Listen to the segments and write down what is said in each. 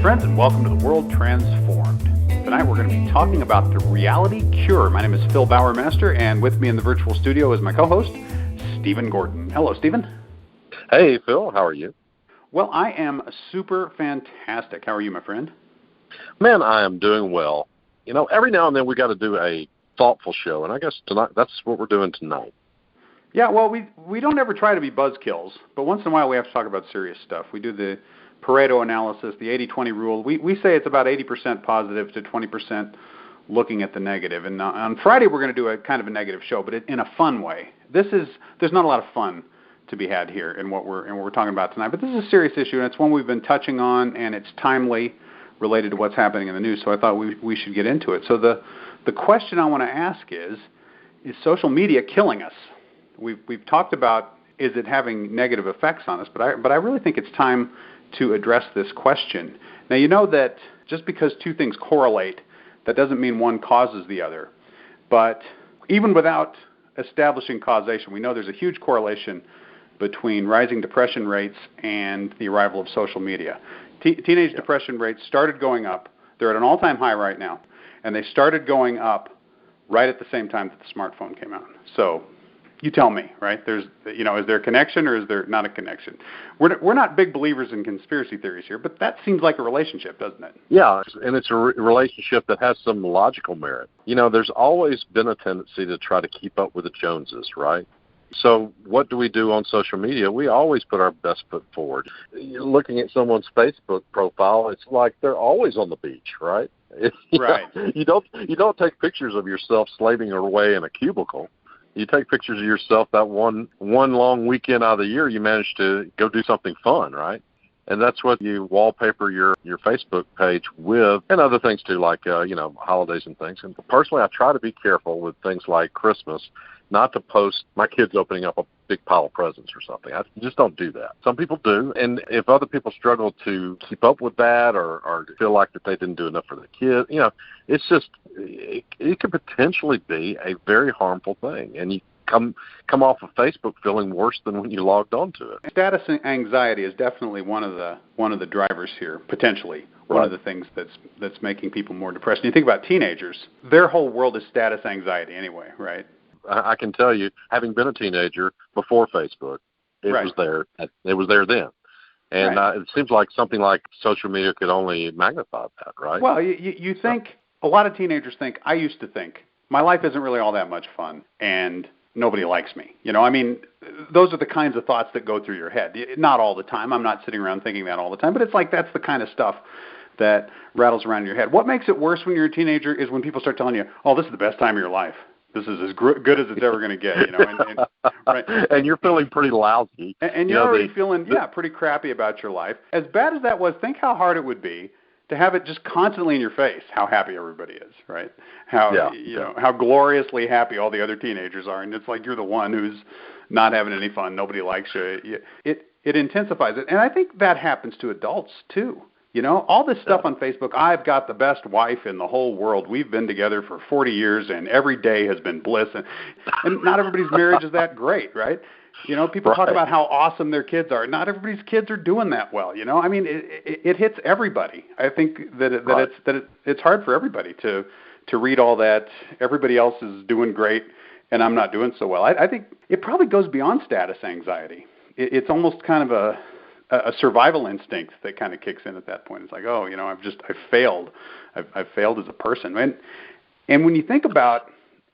friends, and welcome to The World Transformed. Tonight we're going to be talking about the reality cure. My name is Phil Bauermaster, and with me in the virtual studio is my co-host, Stephen Gordon. Hello, Stephen. Hey, Phil. How are you? Well, I am super fantastic. How are you, my friend? Man, I am doing well. You know, every now and then we got to do a thoughtful show, and I guess tonight that's what we're doing tonight. Yeah, well, we don't ever try to be buzzkills, but once in a while we have to talk about serious stuff. We do the Pareto analysis, the 80-20 rule. We say it's about 80% positive to 20% looking at the negative. And on Friday we're going to do a kind of a negative show, but in a fun way. There's not a lot of fun to be had here in what we're talking about tonight. But this is a serious issue, and it's one we've been touching on, and it's timely, related to what's happening in the news. So I thought we should get into it. So the question I want to ask is social media killing us? We've talked about, is it having negative effects on us? But I really think it's time to address this question. Now, you know that just because two things correlate, that doesn't mean one causes the other. But even without establishing causation, we know there's a huge correlation between rising depression rates and the arrival of social media. Teenage depression rates started going up. They're at an all-time high right now. And they started going up right at the same time that the smartphone came out. So you tell me, right? Is there a connection or is there not a connection? We're not big believers in conspiracy theories here, but that seems like a relationship, doesn't it? Yeah, and it's a relationship that has some logical merit. You know, there's always been a tendency to try to keep up with the Joneses, right? So what do we do on social media? We always put our best foot forward. Looking at someone's Facebook profile, it's like they're always on the beach, right? Right. You don't take pictures of yourself slaving away in a cubicle. You take pictures of yourself that one long weekend out of the year you manage to go do something fun, right? And that's what you wallpaper your Facebook page with, and other things too, like holidays and things. And personally, I try to be careful with things like Christmas, not to post my kids opening up a big pile of presents or something. I just don't do that. Some people do, and if other people struggle to keep up with that or feel like that they didn't do enough for the kids, it's just it could potentially be a very harmful thing, and you come off of Facebook feeling worse than when you logged onto it. Status anxiety is definitely one of the drivers here, potentially. One of the things that's making people more depressed. And you think about teenagers, their whole world is status anxiety anyway, right? I can tell you, having been a teenager before Facebook, it was there. It was there then. And it seems like something like social media could only magnify that, right? Well, you think, a lot of teenagers think, I used to think, my life isn't really all that much fun, and nobody likes me. Those are the kinds of thoughts that go through your head. Not all the time. I'm not sitting around thinking that all the time, but it's like that's the kind of stuff that rattles around in your head. What makes it worse when you're a teenager is when people start telling you, oh, this is the best time of your life. This is as good as it's ever going to get, right? And you're feeling pretty lousy. And you're already feeling, pretty crappy about your life. As bad as that was, think how hard it would be to have it just constantly in your face, how happy everybody is, right? How gloriously happy all the other teenagers are, and it's like you're the one who's not having any fun. Nobody likes you. It intensifies it, and I think that happens to adults too. All this stuff on Facebook, I've got the best wife in the whole world. We've been together for 40 years, and every day has been bliss. And not everybody's marriage is that great, right? People talk about how awesome their kids are. Not everybody's kids are doing that well. It hits everybody. I think that it's hard for everybody to read all that. Everybody else is doing great, and I'm not doing so well. I think it probably goes beyond status anxiety. It's almost kind of a survival instinct that kind of kicks in at that point. It's like, I've failed. I've failed as a person. And when you think about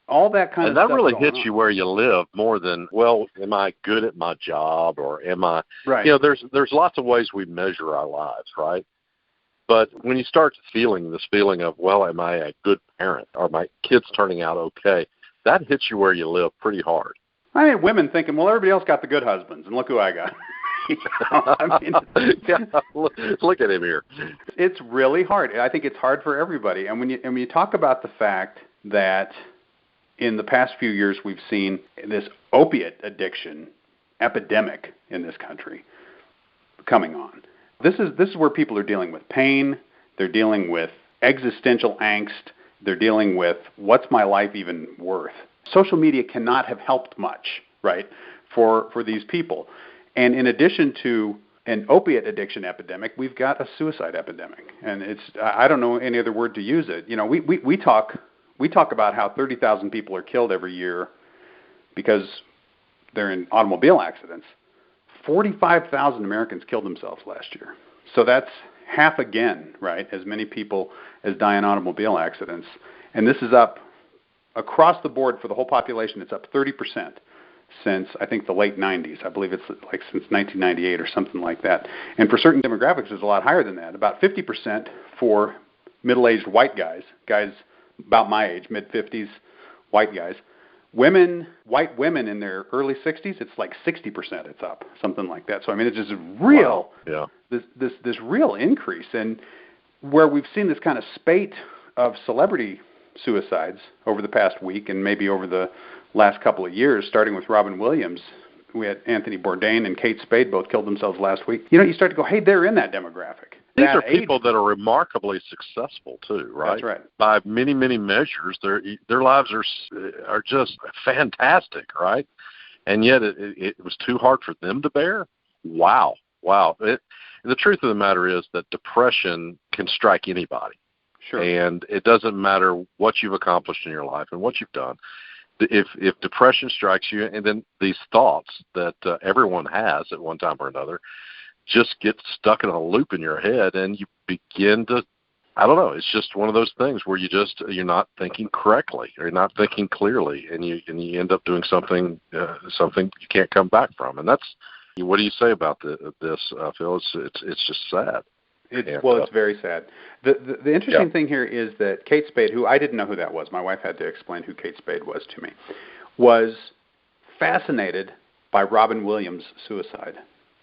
all that kind of stuff, and that really hits you where you live more than, well, am I good at my job, or am I? Right. There's lots of ways we measure our lives, right? But when you start feeling this feeling of, well, am I a good parent? Are my kids turning out okay? That hits you where you live pretty hard. I mean, women thinking, well, everybody else got the good husbands, and look who I got. Look at him here. It's really hard. I think it's hard for everybody. And when you talk about the fact that in the past few years we've seen this opiate addiction epidemic in this country coming on. This is where people are dealing with pain. They're dealing with existential angst. They're dealing with, what's my life even worth? Social media cannot have helped much, right, for these people. And in addition to an opiate addiction epidemic, we've got a suicide epidemic. And I don't know any other word to use it. You know, we talk about how 30,000 people are killed every year because they're in automobile accidents. 45,000 Americans killed themselves last year. So that's half again, right, as many people as die in automobile accidents. And this is up across the board for the whole population. It's up 30% since, I think, the late 90s. I believe it's like since 1998 or something like that. And for certain demographics, it's a lot higher than that, about 50% for middle-aged white guys about my age, mid-50s, white guys. White women in their early 60s, it's like 60% it's up, something like that. So, I mean, it's just real, this real increase. And where we've seen this kind of spate of celebrity suicides over the past week and maybe over the last couple of years, starting with Robin Williams, we had Anthony Bourdain and Kate Spade both killed themselves last week. You know, you start to go, hey, they're in that demographic. These are people that are remarkably successful too, right? That's right. By many, many measures, their lives are just fantastic, right? And yet it was too hard for them to bear. Wow. The truth of the matter is that depression can strike anybody. Sure. And it doesn't matter what you've accomplished in your life and what you've done. If depression strikes you, and then these thoughts that everyone has at one time or another just get stuck in a loop in your head, and you begin to, I don't know, it's just one of those things where you're not thinking correctly, or you're not thinking clearly, and you end up doing something you can't come back from. And that's, what do you say about this, Phil? It's just sad. It's very sad. The interesting thing here is that Kate Spade, who I didn't know who that was, my wife had to explain who Kate Spade was to me, was fascinated by Robin Williams' suicide.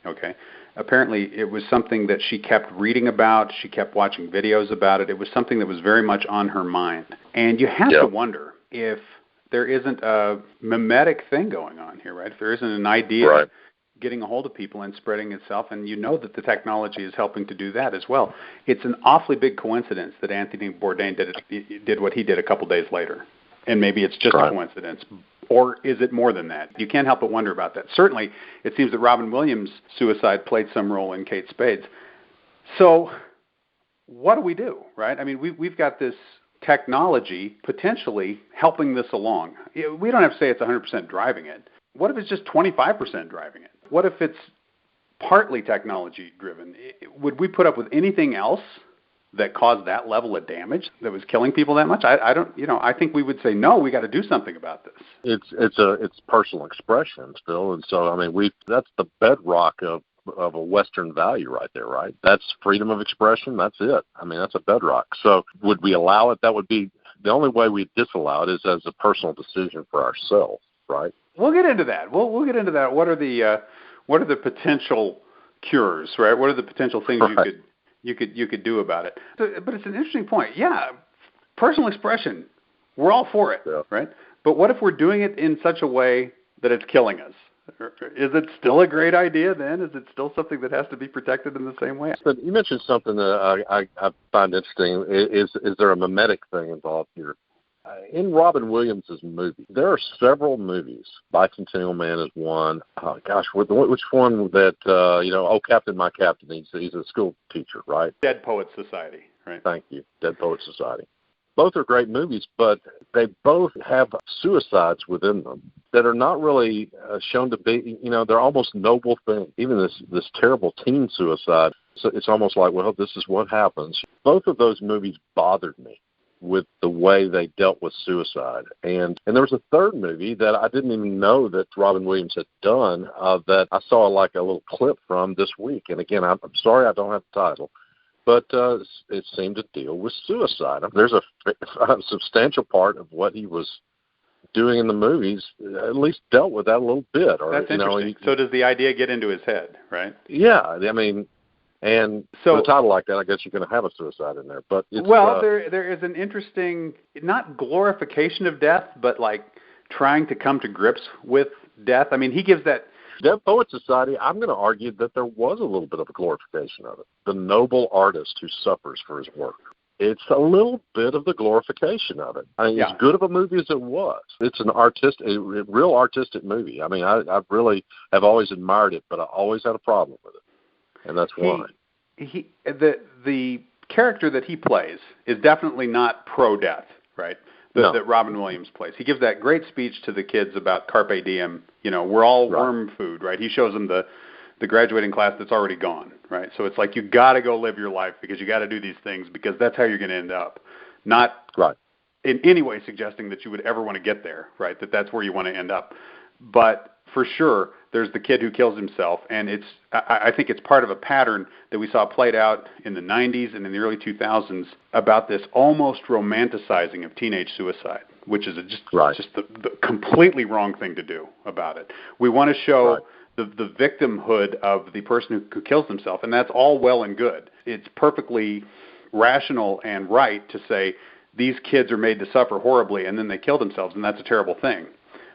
Okay? Apparently it was something that she kept reading about, she kept watching videos about it. It was something that was very much on her mind. And you have to wonder if there isn't a mimetic thing going on here, right? If there isn't an idea getting a hold of people and spreading itself, and you know that the technology is helping to do that as well. It's an awfully big coincidence that Anthony Bourdain did what he did a couple days later. And maybe it's just a coincidence. Or is it more than that? You can't help but wonder about that. Certainly, it seems that Robin Williams' suicide played some role in Kate Spade's. So what do we do, right? I mean, we've got this technology potentially helping this along. We don't have to say it's 100% driving it. What if it's just 25% driving it? What if it's partly technology-driven? Would we put up with anything else that caused that level of damage, that was killing people that much? I don't, I think we would say, no, we got to do something about this. It's personal expression still. And so, I mean, that's the bedrock of a Western value right there, right? That's freedom of expression. That's it. I mean, that's a bedrock. So would we allow it? That would be the only way we'd disallow it is as a personal decision for ourselves, right? We'll get into that. We'll get into that. What are the potential cures, right? What are the potential things you could do about it? But it's an interesting point. Yeah, personal expression, we're all for it, right? But what if we're doing it in such a way that it's killing us? Is it still a great idea then? Is it still something that has to be protected in the same way? But you mentioned something that I find interesting. Is there a mimetic thing involved here? In Robin Williams' movie, there are several movies. Bicentennial Man is one. Which one that, Oh, Captain, My Captain, he's a school teacher, right? Dead Poets Society, right? Thank you, Dead Poets Society. Both are great movies, but they both have suicides within them that are not really shown to be, they're almost noble things. Even this terrible teen suicide, so it's almost like, well, this is what happens. Both of those movies bothered me with the way they dealt with suicide. And there was a third movie that I didn't even know that Robin Williams had done that I saw like a little clip from this week. And again, I'm sorry I don't have the title, but it seemed to deal with suicide. There's a substantial part of what he was doing in the movies at least dealt with that a little bit. Or, that's interesting. So does the idea get into his head, right? Yeah, I mean, and so, with a title like that, I guess you're going to have a suicide in there. But there is an interesting, not glorification of death, but like trying to come to grips with death. I mean, he gives that. Dead Poets Society, I'm going to argue that there was a little bit of a glorification of it. The noble artist who suffers for his work. It's a little bit of the glorification of it. I mean, as good of a movie as it was. It's a real artistic movie. I mean, I really have always admired it, but I always had a problem with it. and that's why. The character that he plays is definitely not pro-death, right? That Robin Williams plays. He gives that great speech to the kids about carpe diem. We're all worm food, right? He shows them the graduating class that's already gone, right? So it's like you got to go live your life because you got to do these things because that's how you're going to end up. Not in any way suggesting that you would ever want to get there, right? That's where you want to end up. But for sure, there's the kid who kills himself, and I think it's part of a pattern that we saw played out in the 90s and in the early 2000s about this almost romanticizing of teenage suicide, which is just the completely wrong thing to do about it. We want to show the victimhood of the person who kills himself, and that's all well and good. It's perfectly rational and right to say these kids are made to suffer horribly and then they kill themselves, and that's a terrible thing.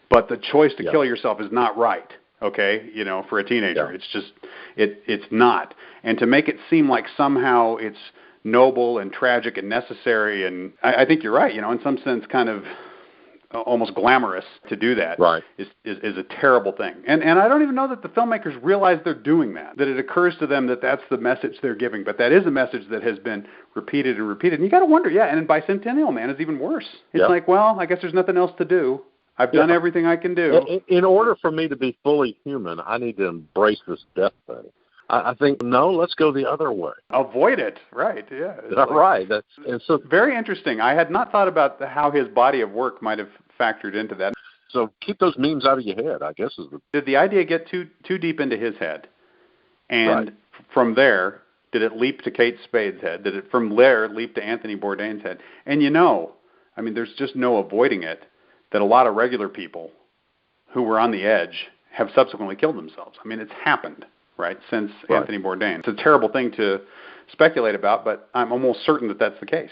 But the choice to kill yourself is not right, okay, for a teenager. It's just, it's not. And to make it seem like somehow it's noble and tragic and necessary, and I think you're right, in some sense kind of almost glamorous to do that is a terrible thing. And I don't even know that the filmmakers realize they're doing that it occurs to them that that's the message they're giving. But that is a message that has been repeated and repeated. And you got to wonder, and in Bicentennial Man, it's even worse. It's like, well, I guess there's nothing else to do. I've done everything I can do. In order for me to be fully human, I need to embrace this death thing. I think, no, let's go the other way. Avoid it, right, yeah. Right. And so very interesting. I had not thought about how his body of work might have factored into that. So keep those memes out of your head, I guess. Did the idea get too deep into his head? And from there, did it leap to Kate Spade's head? Did it from there leap to Anthony Bourdain's head? And there's just no avoiding it, that a lot of regular people who were on the edge have subsequently killed themselves. It's happened, right, since Anthony Bourdain. It's a terrible thing to speculate about, but I'm almost certain that that's the case,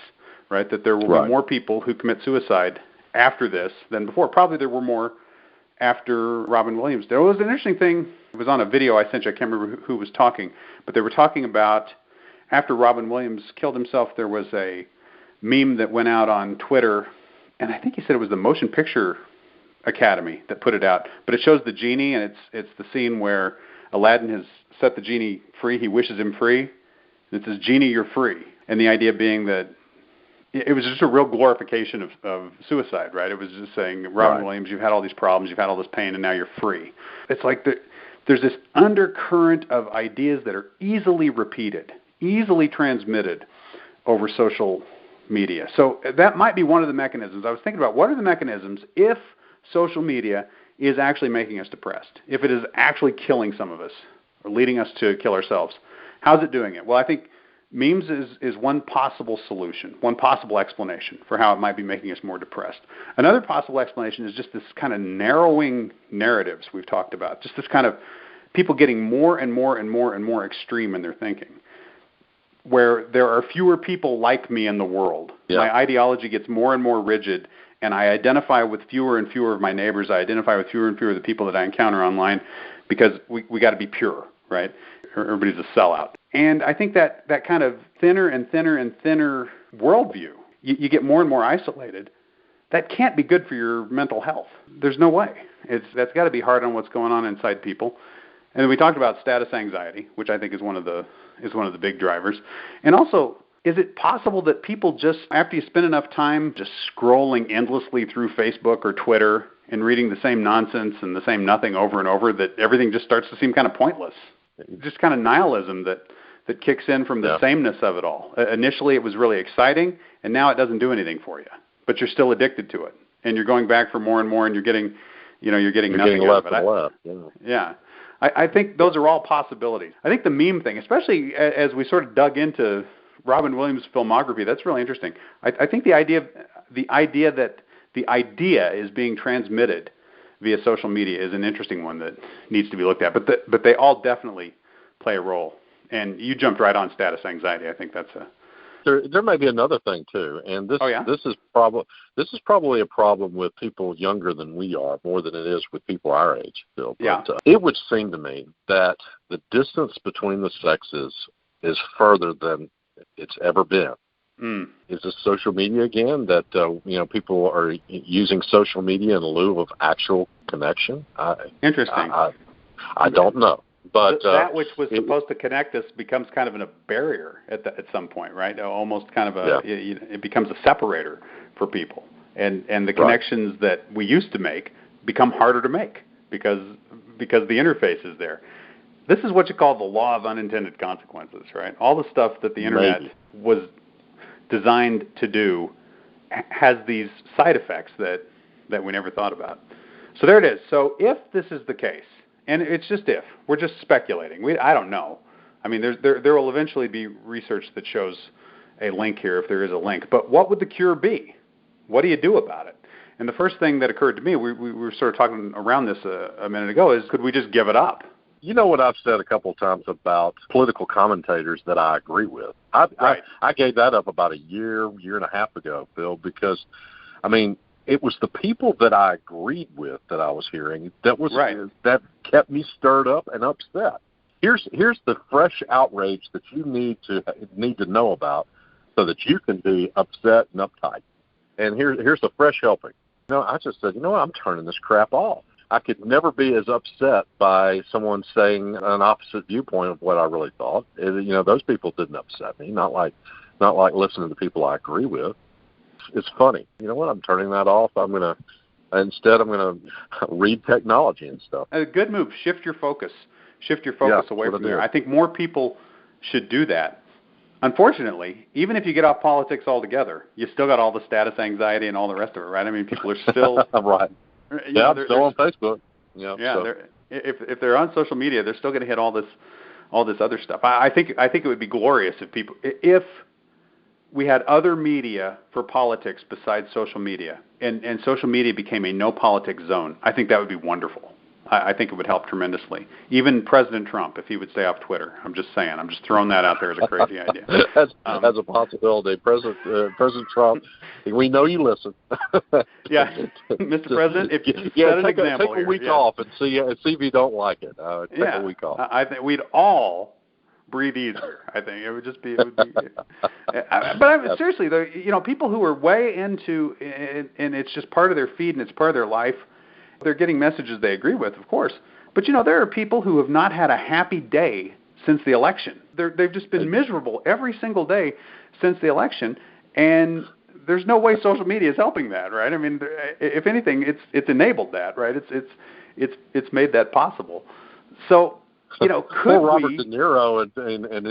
right, that there will be more people who commit suicide after this than before. Probably there were more after Robin Williams. There was an interesting thing. It was on a video I sent you. I can't remember who was talking, but they were talking about after Robin Williams killed himself, there was a meme that went out on Twitter, and I think he said it was the Motion Picture Academy that put it out. But it shows the genie, and it's the scene where Aladdin has set the genie free. He wishes him free. And it says, "Genie, you're free." And the idea being that it was just a real glorification of suicide, right? It was just saying, Robin Williams, you've had all these problems, you've had all this pain, and now you're free. It's like there's this undercurrent of ideas that are easily repeated, easily transmitted over social media. So that might be one of the mechanisms. I was thinking about what are the mechanisms if social media is actually making us depressed, if it is actually killing some of us or leading us to kill ourselves. How's it doing it? Well, I think memes is one possible solution, one possible explanation for how it might be making us more depressed. Another possible explanation is just this kind of narrowing narratives we've talked about, just this kind of people getting more and more and more and more extreme in their thinking, where there are fewer people like me in the world. Yeah. My ideology gets more and more rigid, and I identify with fewer and fewer of my neighbors. I identify with fewer and fewer of the people that I encounter online because we got to be pure, right? Everybody's a sellout. And I think that kind of thinner and thinner and thinner worldview, you get more and more isolated. That can't be good for your mental health. There's no way. That's got to be hard on what's going on inside people. And then we talked about status anxiety, which I think is one of the big drivers. And also, is it possible that people just, after you spend enough time just scrolling endlessly through Facebook or Twitter and reading the same nonsense and the same nothing over and over, that everything just starts to seem kind of pointless? Just kind of nihilism that kicks in from the sameness of it all. Initially, it was really exciting, and now it doesn't do anything for you. But you're still addicted to it, and you're going back for more and more, and you're getting nothing out of it. Left. Yeah. I think those are all possibilities. I think the meme thing, especially as we sort of dug into Robin Williams' filmography, that's really interesting. I think the idea that the idea is being transmitted via social media is an interesting one that needs to be looked at. But they all definitely play a role. And you jumped right on status anxiety. I think that's There may be another thing too, and this is probably a problem with people younger than we are more than it is with people our age, Bill. But, it would seem to me that the distance between the sexes is further than it's ever been. Is this social media again that people are using social media in lieu of actual connection? Interesting. I don't know. But that which was supposed to connect us becomes kind of a barrier at some point, right? Almost kind of it becomes a separator for people, and the connections that we used to make become harder to make because the interface is there. This is what you call the law of unintended consequences, right? All the stuff that the internet was designed to do has these side effects that we never thought about. So there it is. So if this is the case, and it's just if, we're just speculating. I don't know. I mean, there will eventually be research that shows a link here if there is a link. But what would the cure be? What do you do about it? And the first thing that occurred to me, we were sort of talking around this a minute ago, is could we just give it up? You know what I've said a couple of times about political commentators that I agree with? I gave that up about a year and a half ago, Phil, because, I mean, it was the people that I agreed with that I was hearing that kept me stirred up and upset. Here's the fresh outrage that you need to know about so that you can be upset and uptight. And here's the fresh helping. I just said, I'm turning this crap off. I could never be as upset by someone saying an opposite viewpoint of what I really thought. Those people didn't upset me. Not like listening to people I agree with. It's funny. You know what? I'm turning that off. Instead I'm gonna read technology and stuff. A good move. Shift your focus away from there. I think more people should do that. Unfortunately, even if you get off politics altogether, you still got all the status anxiety and all the rest of it, right? I mean, people are still right. I'm still on Facebook. If they're on social media, they're still going to hit all this other stuff. I think it would be glorious if we had other media for politics besides social media, and social media became a no politics zone. I think that would be wonderful. I think it would help tremendously. Even President Trump, if he would stay off Twitter. I'm just saying. I'm just throwing that out there as a crazy idea. As a possibility. President Trump, we know you listen. Yeah, Mr. President, if you set an example take a week off and see if you don't like it. Take a week off. I think we'd all breathe easier. I think it would just be. But seriously, though, people who are way into, and it's just part of their feed and it's part of their life. They're getting messages they agree with, of course. But, there are people who have not had a happy day since the election. They've just been miserable every single day since the election, and there's no way social media is helping that, right? I mean, if anything, it's enabled that, right? It's made that possible. So, could Robert De Niro and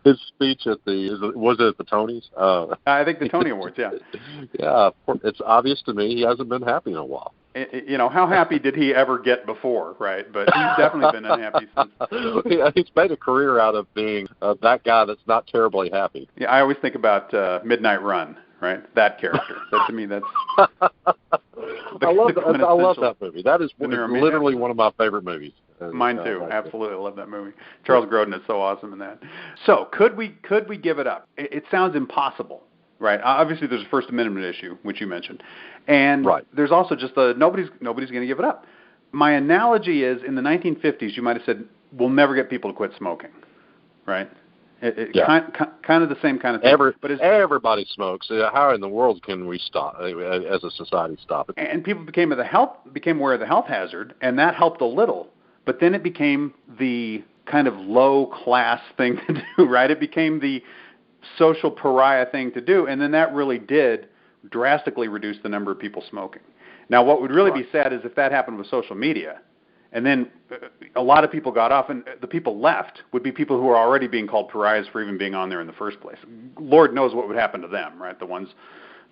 his speech at was it at the Tonys? I think the Tony Awards, yeah. Yeah, it's obvious to me he hasn't been happy in a while. How happy did he ever get before, right? But he's definitely been unhappy since. Yeah, he's made a career out of being that guy that's not terribly happy. Yeah, I always think about Midnight Run, right? That character. To me, that's. I love that movie. That is literally one of my favorite movies. Mine too. Absolutely, I love that movie. Charles Grodin is so awesome in that. So, could we give it up? It sounds impossible. Right. Obviously, there's a First Amendment issue, which you mentioned, and there's also just nobody's going to give it up. My analogy is, in the 1950s, you might have said, "We'll never get people to quit smoking," right? Kind of the same kind of thing. Everybody smokes. How in the world can we stop as a society stop it? And people became aware of the health hazard, and that helped a little. But then it became the kind of low class thing to do, right? It became the social pariah thing to do, and then that really did drastically reduce the number of people smoking. Now, what would really be sad is if that happened with social media, and then a lot of people got off, and the people left would be people who are already being called pariahs for even being on there in the first place. Lord knows what would happen to them, right? The ones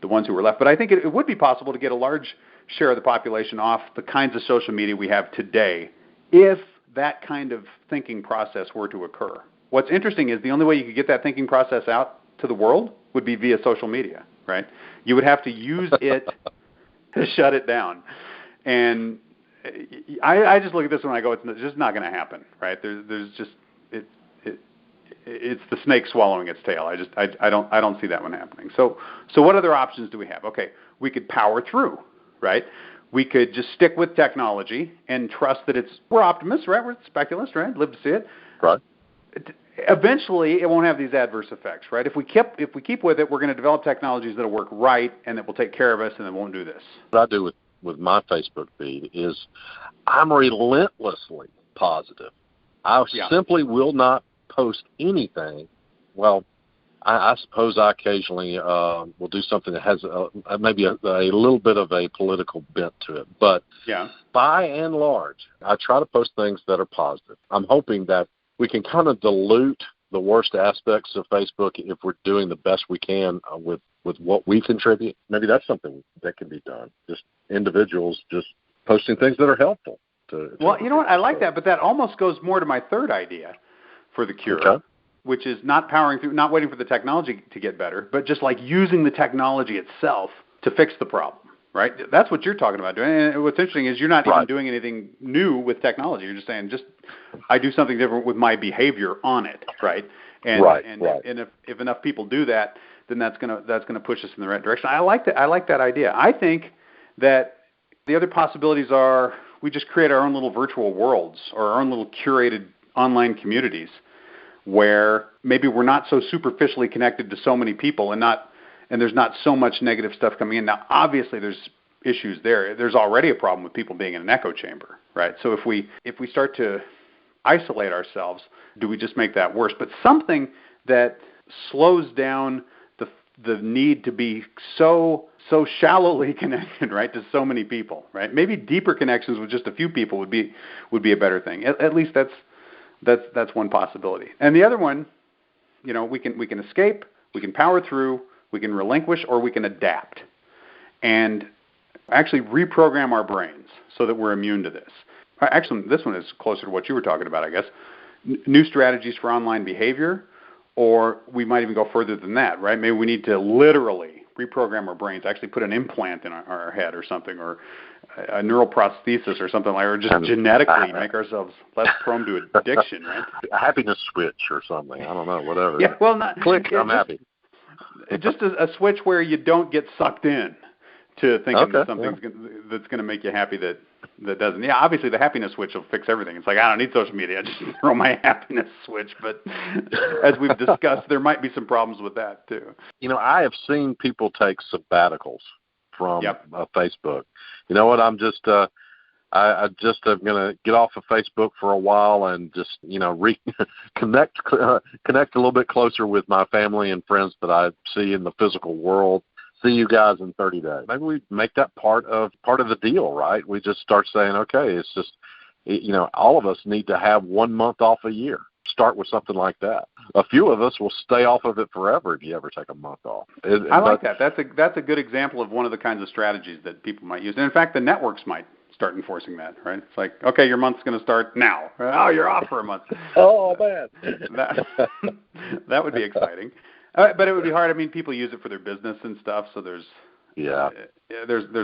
who were left. But I think it would be possible to get a large share of the population off the kinds of social media we have today if that kind of thinking process were to occur. What's interesting is the only way you could get that thinking process out to the world would be via social media, right? You would have to use it to shut it down. And I just look at this when I go, it's just not going to happen, right? There's just it's the snake swallowing its tail. I don't see that one happening. So what other options do we have? Okay, we could power through, right? We could just stick with technology and trust that we're optimists, right? We're speculists, right? Live to see it. Right. Eventually, it won't have these adverse effects, right? If we keep with it, we're going to develop technologies that will work right and that will take care of us and that won't do this. What I do with my Facebook feed is I'm relentlessly positive I simply will not post anything. Well, I suppose I occasionally will do something that has maybe a little bit of a political bent to it. But by and large, I try to post things that are positive. I'm hoping that we can kind of dilute the worst aspects of Facebook if we're doing the best we can with what we contribute. Maybe that's something that can be done. Just individuals just posting things that are helpful. Well, you know what? I like that, but that almost goes more to my third idea for the cure, which is not powering through, not waiting for the technology to get better, but just like using the technology itself to fix the problem, right? That's what you're talking about doing. And what's interesting is you're not even doing anything new with technology. You're just saying, I do something different with my behavior on it, right? And if enough people do that, then that's gonna push us in the right direction. I like that idea. I think that the other possibilities are we just create our own little virtual worlds or our own little curated online communities where maybe we're not so superficially connected to so many people and there's not so much negative stuff coming in. Now, obviously, there's issues there. There's already a problem with people being in an echo chamber, right? So if we start to isolate ourselves, do we just make that worse? But something that slows down the need to be so shallowly connected, right, to so many people, right? Maybe deeper connections with just a few people would be a better thing. At least that's one possibility. And the other one, we can escape, we can power through, we can relinquish, or we can adapt and actually reprogram our brains so that we're immune to this. Actually, this one is closer to what you were talking about, I guess. New strategies for online behavior, or we might even go further than that, right? Maybe we need to literally reprogram our brains, actually put an implant in our head or something, or a neural prosthesis or something like that, or just genetically make ourselves less prone to addiction, right? A happiness switch or something. I don't know, whatever. Yeah, well, click, I'm happy. Just a switch where you don't get sucked in to thinking that something's that's going to make you happy that doesn't. Yeah, obviously the happiness switch will fix everything. It's like, I don't need social media. I just throw my happiness switch. But as we've discussed, there might be some problems with that too. I have seen people take sabbaticals from Facebook. You know what? I'm just I just am going to get off of Facebook for a while and just connect a little bit closer with my family and friends that I see in the physical world. See you guys in 30 days. Maybe we make that part of the deal, right? We just start saying, okay, it's just, all of us need to have 1 month off a year. Start with something like that. A few of us will stay off of it forever if you ever take a month off. I like that. That's a good example of one of the kinds of strategies that people might use. And in fact, the networks might start enforcing that, right? It's like, okay, your month's going to start now. Oh, you're off for a month. Oh, man. That would be exciting. But it would be hard. I mean, people use it for their business and stuff, so there's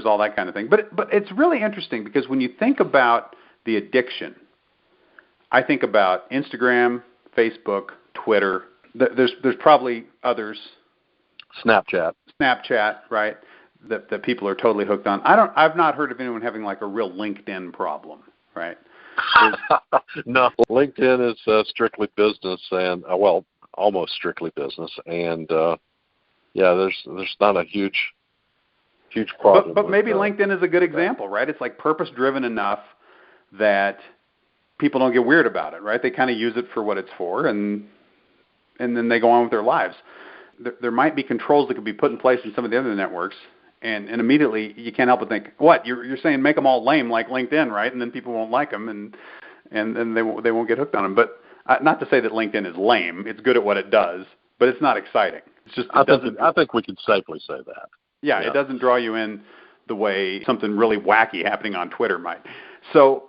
all that kind of thing. But it's really interesting because when you think about the addiction, I think about Instagram, Facebook, Twitter. There's probably others. Snapchat, right? That people are totally hooked on. I've not heard of anyone having like a real LinkedIn problem, right? No, LinkedIn is strictly business and almost strictly business, and there's not a huge problem. But maybe LinkedIn is a good example, right? It's like purpose driven enough that people don't get weird about it, right? They kind of use it for what it's for, and then they go on with their lives. There might be controls that could be put in place in some of the other networks, and immediately you can't help but think, what you're saying? Make them all lame like LinkedIn, right? And then people won't like them, and then they won't get hooked on them, but. Not to say that LinkedIn is lame. It's good at what it does, but it's not exciting. It's just I think we can safely say that. Yeah, it doesn't draw you in the way something really wacky happening on Twitter might. So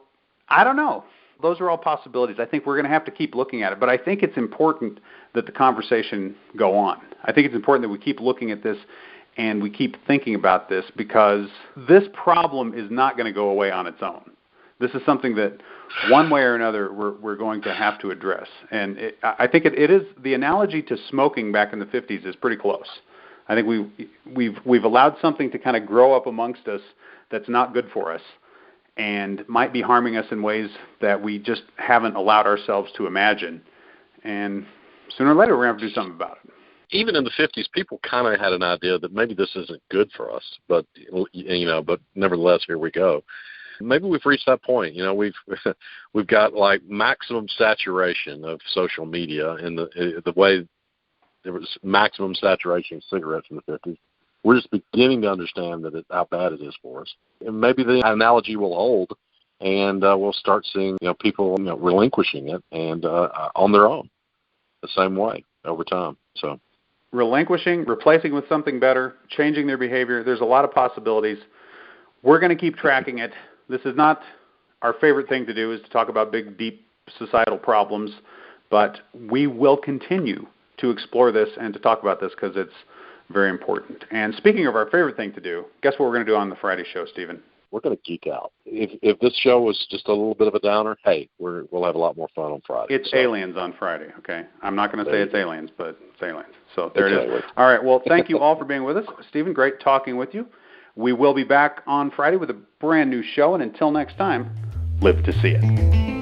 I don't know. Those are all possibilities. I think we're going to have to keep looking at it, but I think it's important that the conversation go on. I think it's important that we keep looking at this and we keep thinking about this because this problem is not going to go away on its own. This is something that one way or another we're going to have to address. And I think it is the analogy to smoking back in the 50s is pretty close. I think we've allowed something to kind of grow up amongst us that's not good for us and might be harming us in ways that we just haven't allowed ourselves to imagine. And sooner or later we're going to have to do something about it. Even in the 50s, people kind of had an idea that maybe this isn't good for us, but nevertheless, here we go. maybe we've reached that point. We've got like maximum saturation of social media in the way there was maximum saturation of cigarettes in the 50s. We're just beginning to understand how bad it is for us. And maybe the analogy will hold, and we'll start seeing people relinquishing it and on their own the same way over time. So relinquishing, replacing with something better, changing their behavior. There's a lot of possibilities. We're going to keep tracking it. This is not our favorite thing to do, is to talk about big, deep societal problems, but we will continue to explore this and to talk about this because it's very important. And speaking of our favorite thing to do, guess what we're going to do on the Friday show, Stephen? We're going to geek out. If this show was just a little bit of a downer, hey, we'll have a lot more fun on Friday. It's aliens on Friday, okay? I'm not going to say it's aliens, but it's aliens. So there it is. All right, well, thank you all for being with us. Stephen, great talking with you. We will be back on Friday with a brand new show, and until next time, live to see it.